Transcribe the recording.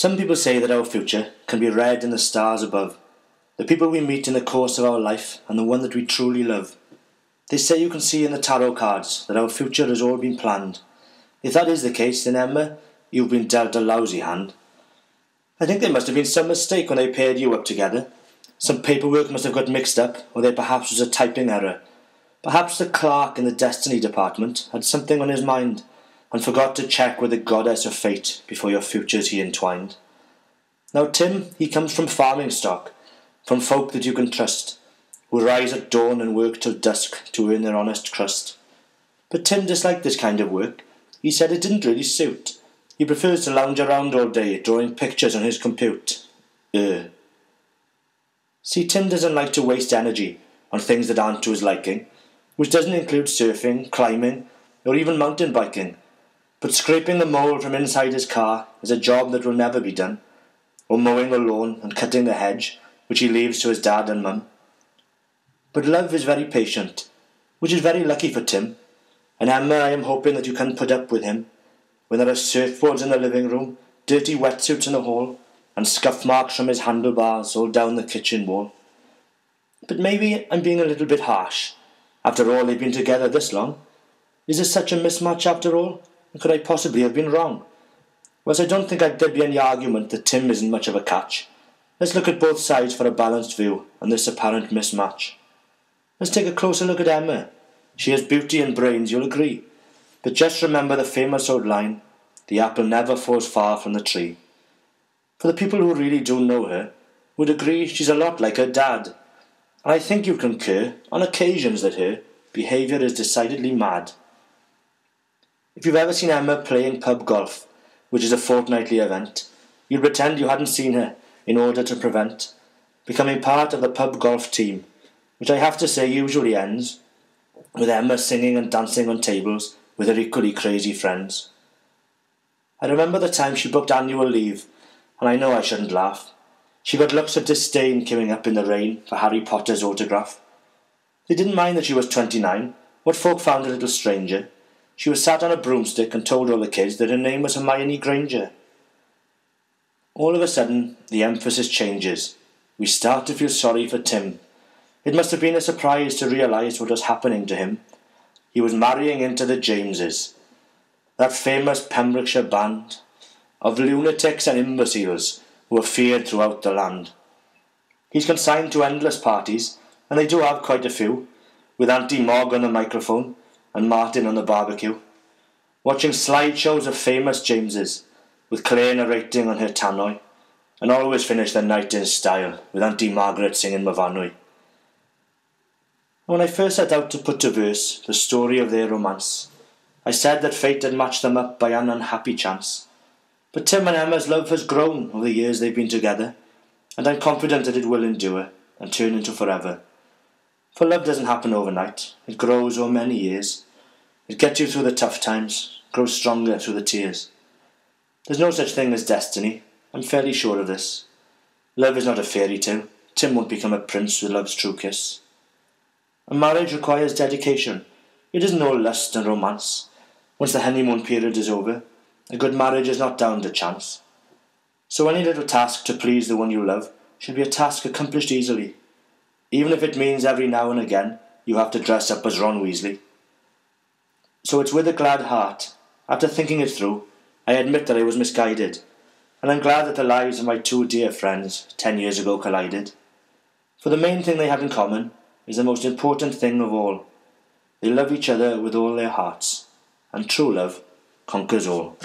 Some people say that our future can be read in the stars above, the people we meet in the course of our life and the one that we truly love. They say you can see in the tarot cards that our future has all been planned. If that is the case, then Emma, you've been dealt a lousy hand. I think there must have been some mistake when they paired you up together. Some paperwork must have got mixed up, or there perhaps was a typing error. Perhaps the clerk in the Destiny department had something on his mind and forgot to check with the goddess of fate before your futures he entwined. Now Tim, he comes from farming stock, from folk that you can trust, who rise at dawn and work till dusk to earn their honest crust. But Tim disliked this kind of work. He said it didn't really suit. He prefers to lounge around all day, drawing pictures on his compute. See, Tim doesn't like to waste energy on things that aren't to his liking, which doesn't include surfing, climbing, or even mountain biking. But scraping the mould from inside his car is a job that will never be done, or mowing the lawn and cutting the hedge, which he leaves to his dad and mum. But love is very patient, which is very lucky for Tim, and Emma, I am hoping that you can put up with him when there are surfboards in the living room, dirty wetsuits in the hall, and scuff marks from his handlebars all down the kitchen wall. But maybe I'm being a little bit harsh. After all, they've been together this long. Is it such a mismatch after all? And could I possibly have been wrong? Whilst I don't think there'd be any argument that Tim isn't much of a catch, let's look at both sides for a balanced view on this apparent mismatch. Let's take a closer look at Emma. She has beauty and brains, you'll agree. But just remember the famous old line, the apple never falls far from the tree. For the people who really do know her would agree she's a lot like her dad. And I think you'd concur, on occasions, that her behaviour is decidedly mad. If you've ever seen Emma playing pub golf, which is a fortnightly event, you'd pretend you hadn't seen her in order to prevent becoming part of the pub golf team, which I have to say usually ends with Emma singing and dancing on tables with her equally crazy friends. I remember the time she booked annual leave, and I know I shouldn't laugh. She got looks of disdain queuing up in the rain for Harry Potter's autograph. They didn't mind that she was 29, what folk found a little stranger. She was sat on a broomstick and told all the kids that her name was Hermione Granger. All of a sudden, the emphasis changes. We start to feel sorry for Tim. It must have been a surprise to realise what was happening to him. He was marrying into the Jameses, that famous Pembrokeshire band of lunatics and imbeciles who are feared throughout the land. He's consigned to endless parties, and they do have quite a few, with Auntie Mog on the microphone and Martin on the barbecue, watching slideshows of famous Jameses, with Claire narrating on her tannoy, and always finish the night in style, with Auntie Margaret singing Myfanwy. When I first set out to put to verse the story of their romance, I said that fate had matched them up by an unhappy chance. But Tim and Emma's love has grown over the years they've been together, and I'm confident that it will endure and turn into forever. For love doesn't happen overnight. It grows over many years. It gets you through the tough times, grows stronger through the tears. There's no such thing as destiny. I'm fairly sure of this. Love is not a fairy tale. Tim won't become a prince with love's true kiss. A marriage requires dedication. It isn't all lust and romance. Once the honeymoon period is over, a good marriage is not down to chance. So any little task to please the one you love should be a task accomplished easily, even if it means every now and again you have to dress up as Ron Weasley. So it's with a glad heart, after thinking it through, I admit that I was misguided, and I'm glad that the lives of my two dear friends 10 years ago collided. For the main thing they have in common is the most important thing of all. They love each other with all their hearts, and true love conquers all.